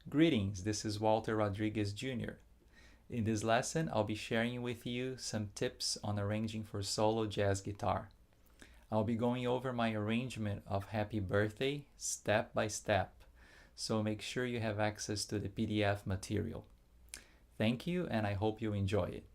Greetings, this is Walter Rodrigues Jr. In this lesson, I'll be sharing with you some tips on arranging for solo jazz guitar. I'll be going over my arrangement of Happy Birthday step by step, so make sure you have access to the PDF material. Thank you, and I hope you enjoy it.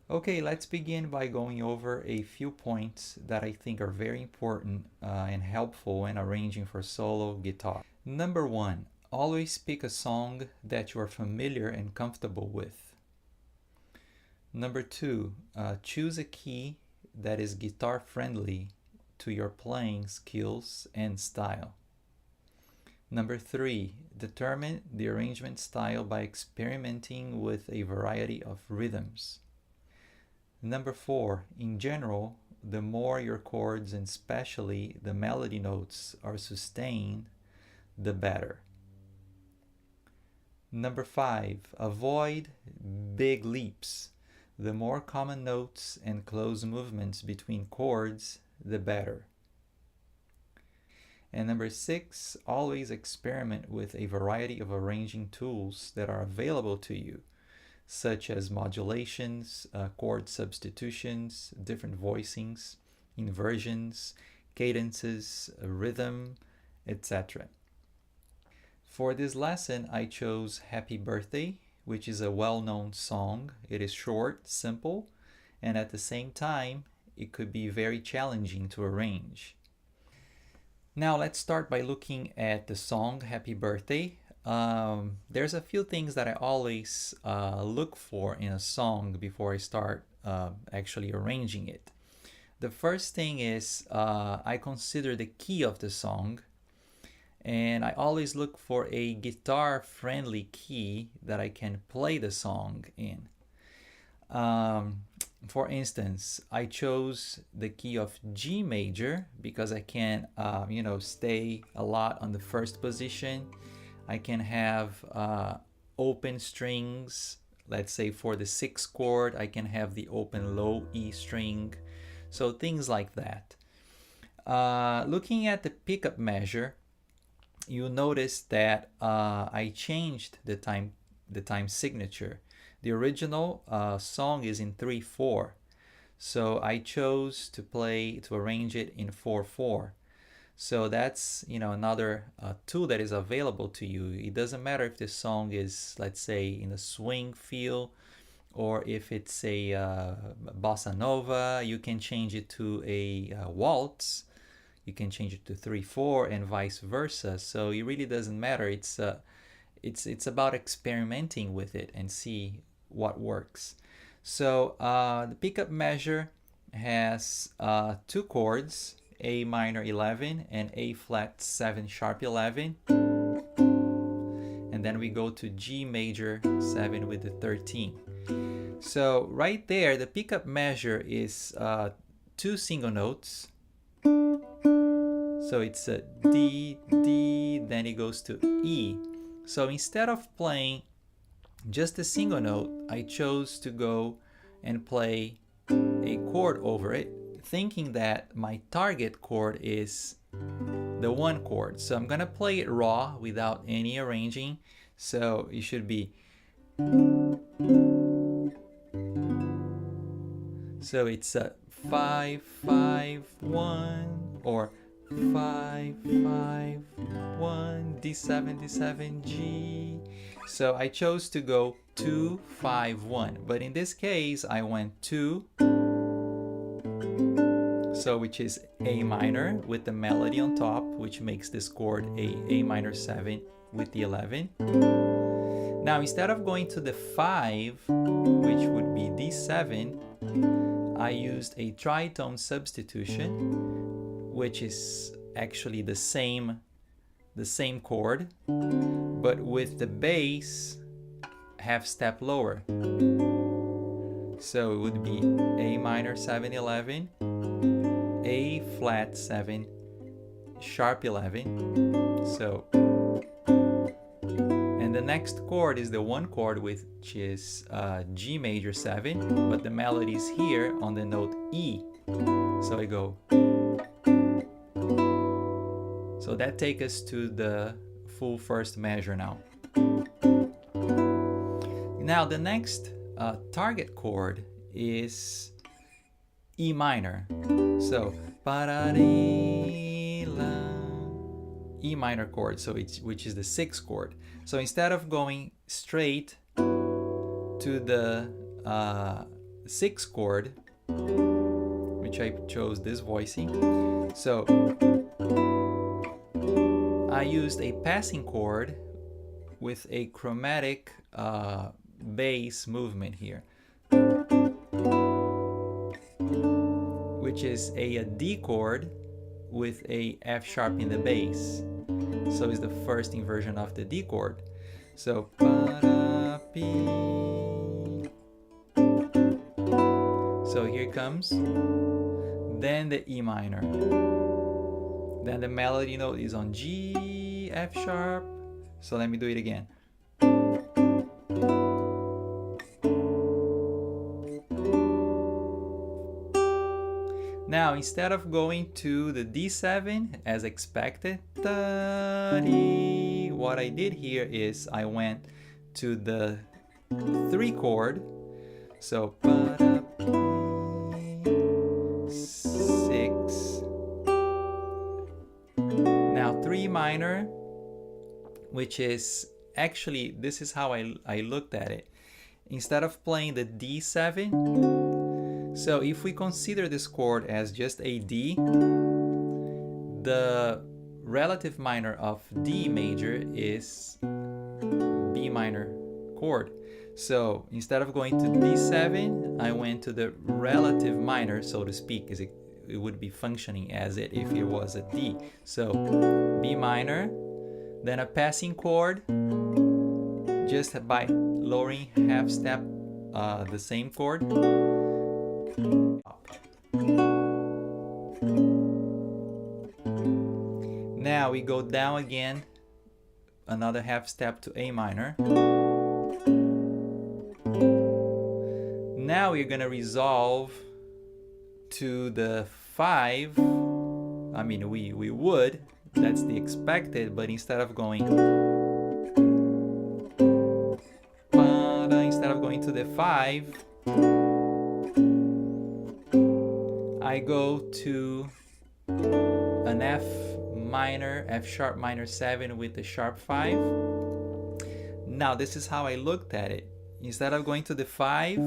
Okay, let's begin by going over a few points that I think are very important and helpful when arranging for solo guitar. Number 1, always pick a song that you are familiar and comfortable with. Number 2, choose a key that is guitar friendly to your playing skills and style. Number 3, determine the arrangement style by experimenting with a variety of rhythms. Number 4, in general, the more your chords and especially the melody notes are sustained, the better. Number 5, avoid big leaps. The more common notes and close movements between chords, the better. And number 6, always experiment with a variety of arranging tools that are available to you, such as modulations, chord substitutions, different voicings, inversions, cadences, rhythm, etc. For this lesson, I chose Happy Birthday, which is a well-known song. It is short, simple, and at the same time, it could be very challenging to arrange. Now let's start by looking at the song Happy Birthday. There's a few things that I always look for in a song before I start actually arranging it. The first thing is I consider the key of the song, and I always look for a guitar-friendly key that I can play the song in. For instance, I chose the key of G major because I can, stay a lot on the first position. I can have open strings. Let's say for the 6th chord, I can have the open low E string. So things like that. Looking at the pickup measure, you notice that I changed the time signature. The original song is in 3/4, so I chose to arrange it in 4/4. So that's another tool that is available to you. It doesn't matter if the song is, let's say, in a swing feel, or if it's a bossa nova. You can change it to a waltz. You can change it to 3/4 and vice versa. So it really doesn't matter. It's about experimenting with it and see what works. So the pickup measure has 2 chords, A minor 11 and A flat 7 sharp 11. And then we go to G major 7 with the 13. So right there, the pickup measure is 2 single notes. So it's a D, D, then it goes to E. So instead of playing just a single note, I chose to go and play a chord over it, thinking that my target chord is the 1 chord. So I'm gonna play it raw without any arranging. So it should be. So it's a 5, 5, 1, or 5, 5, 1, D7, D7, G. So I chose to go 2, 5, 1. But in this case, I went 2. So which is A minor with the melody on top, which makes this chord A minor 7 with the 11. Now instead of going to the 5, which would be D7, I used a tritone substitution, which is actually the same chord, but with the bass half step lower. So it would be A minor 7 11, A flat 7 sharp 11. So, and the next chord is the 1 chord, which is G major 7, but the melody is here on the note E. So I go. So that takes us to the full first measure now. Now the next target chord is E minor. So E minor chord, so which is the 6th chord. So instead of going straight to the 6th chord, which I chose this voicing, so I used a passing chord with a chromatic bass movement here, which is a D chord with a F sharp in the bass. So it's the first inversion of the D chord. So here it comes. Then the E minor. Then the melody note is on G, F sharp. So let me do it again. Now, instead of going to the D7 as expected, what I did here is I went to the 3 chord. So 6. Now 3 minor, which is actually, this is how I looked at it. Instead of playing the D7, so if we consider this chord as just a D, the relative minor of D major is B minor chord. So instead of going to D7, I went to the relative minor, so to speak, as it would be functioning as it if it was a D. So B minor, then a passing chord, just by lowering half step the same chord. Now we go down again, another half step to A minor. Now we're gonna resolve to the 5. I mean, we would, that's the expected, but instead of going to the 5, I go to an F minor, F sharp minor 7 with the sharp 5. Now this is how I looked at it. Instead of going to the 5,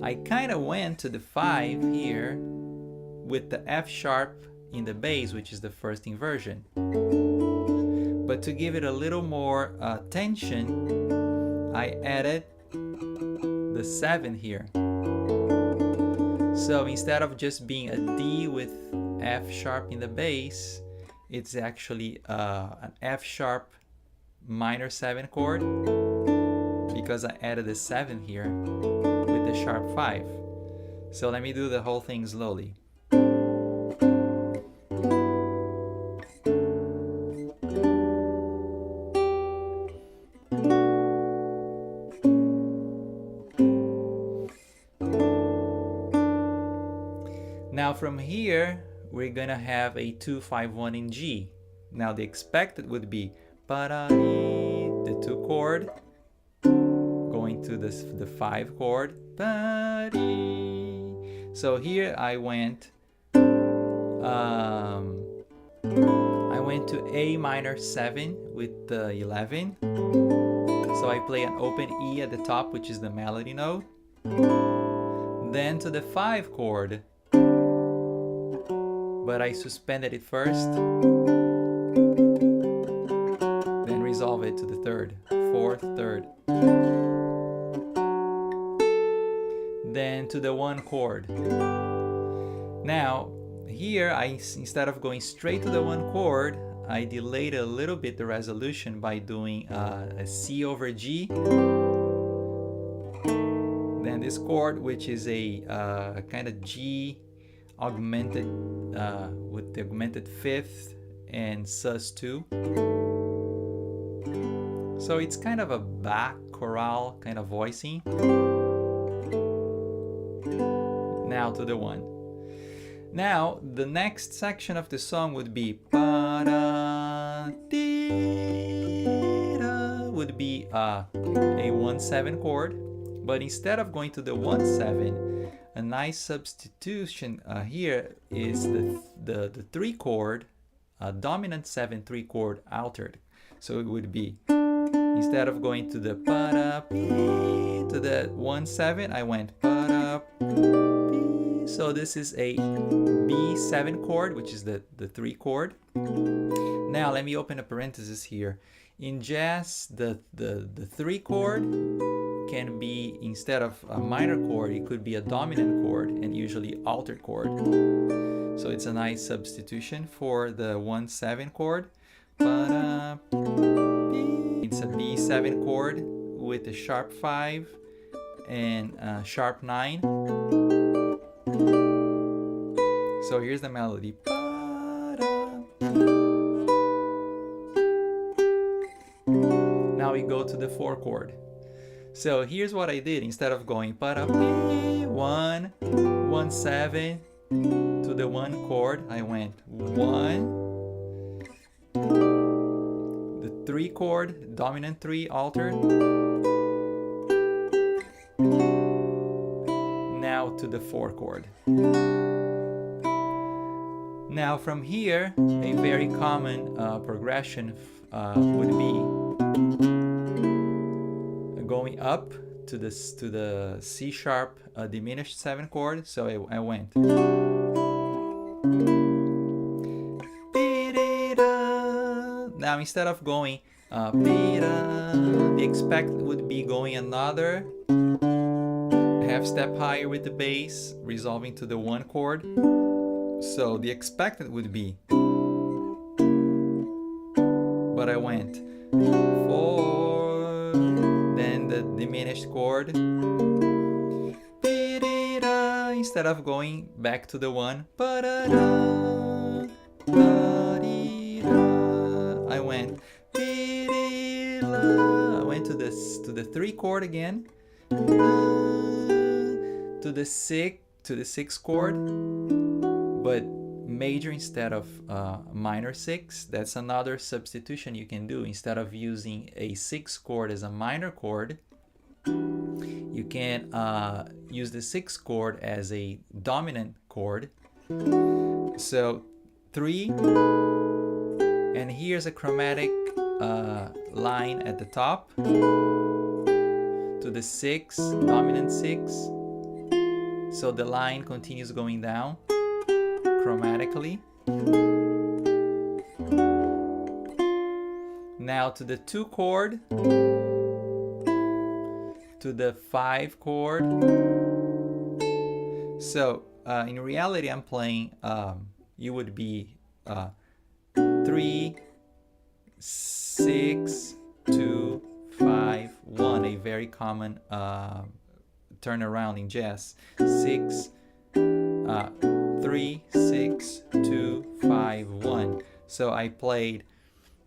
I kind of went to the 5 here with the F sharp in the bass, which is the first inversion. But to give it a little more tension, I added the 7 here. So instead of just being a D with F sharp in the bass, it's actually an F sharp minor 7 chord, because I added the 7 here with the sharp 5. So let me do the whole thing slowly. Now from here, we're gonna have a 2-5-1 in G. Now the expected would be the 2 chord, going to the 5 chord. So here I went to A minor 7 with the 11. So I play an open E at the top, which is the melody note. Then to the 5 chord, but I suspended it first, then resolve it to the 3rd, 4th, 3rd. Then to the 1 chord. Now, here, instead of going straight to the 1 chord, I delayed a little bit the resolution by doing a C over G. Then this chord, which is a kind of G augmented with the augmented 5th and sus2. So it's kind of a back chorale kind of voicing. Now to the 1. Now the next section of the song would be pa-da-dee. would be a 1/7 chord, but instead of going to the 1/7, a nice substitution here is the 3 chord, dominant 7/3 chord altered. So it would be, instead of going to the to the 1/7, I went so this is a B7 chord, which is the 3 chord. Now let me open a parenthesis here. In jazz, the 3 chord can be, instead of a minor chord, it could be a dominant chord and usually altered chord. So it's a nice substitution for the 1/7 chord. It's a B7 chord with a sharp 5 and a sharp 9. So here's the melody. Now we go to the 4 chord. So here's what I did. Instead of going 1, 1/7 to the 1 chord, I went 1, the 3 chord, dominant 3 altered. Now to the 4 chord. Now from here, a very common progression would be going up to the C sharp diminished 7 chord. So I went. Now instead of going the expected would be going another half step higher with the bass, resolving to the 1 chord. So the expected would be, but I went 4, then the diminished chord. Instead of going back to the 1, I went to the 3 chord again, to the 6 chord, but major instead of minor 6. That's another substitution you can do. Instead of using a 6 chord as a minor chord, you can use the 6 chord as a dominant chord. So 3, and here's a chromatic line at the top to the 6, dominant 6. So the line continues going down chromatically. Now to the 2 chord, to the 5 chord. So in reality, I'm playing, you would be 3, 6, 2, 5, 1, a very common turnaround in jazz. 6, 3, 6, 2, 5, 1. So I played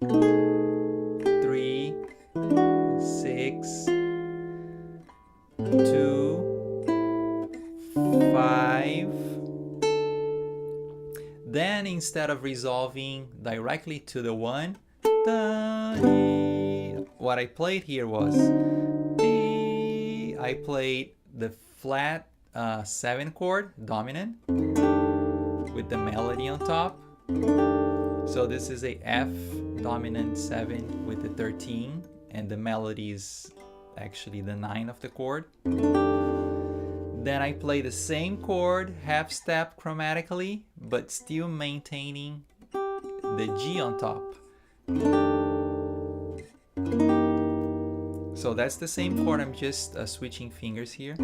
3, 6, 2, 5. Then instead of resolving directly to the 1, what I played here was I played the flat 7 chord, dominant, with the melody on top. So this is a F dominant 7 with the 13, and the melody is actually the 9 of the chord. Then I play the same chord, half step chromatically, but still maintaining the G on top. So that's the same chord, I'm just switching fingers here.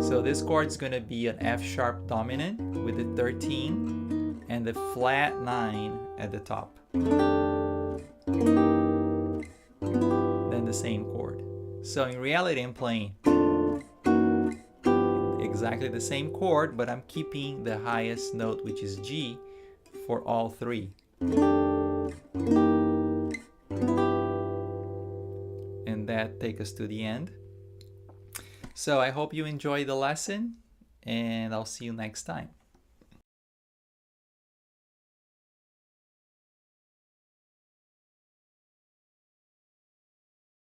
So this chord is going to be an F sharp dominant with the 13 and the flat 9 at the top. Then the same chord. So in reality, I'm playing exactly the same chord, but I'm keeping the highest note, which is G, for all 3. And that takes us to the end. So I hope you enjoyed the lesson, and I'll see you next time.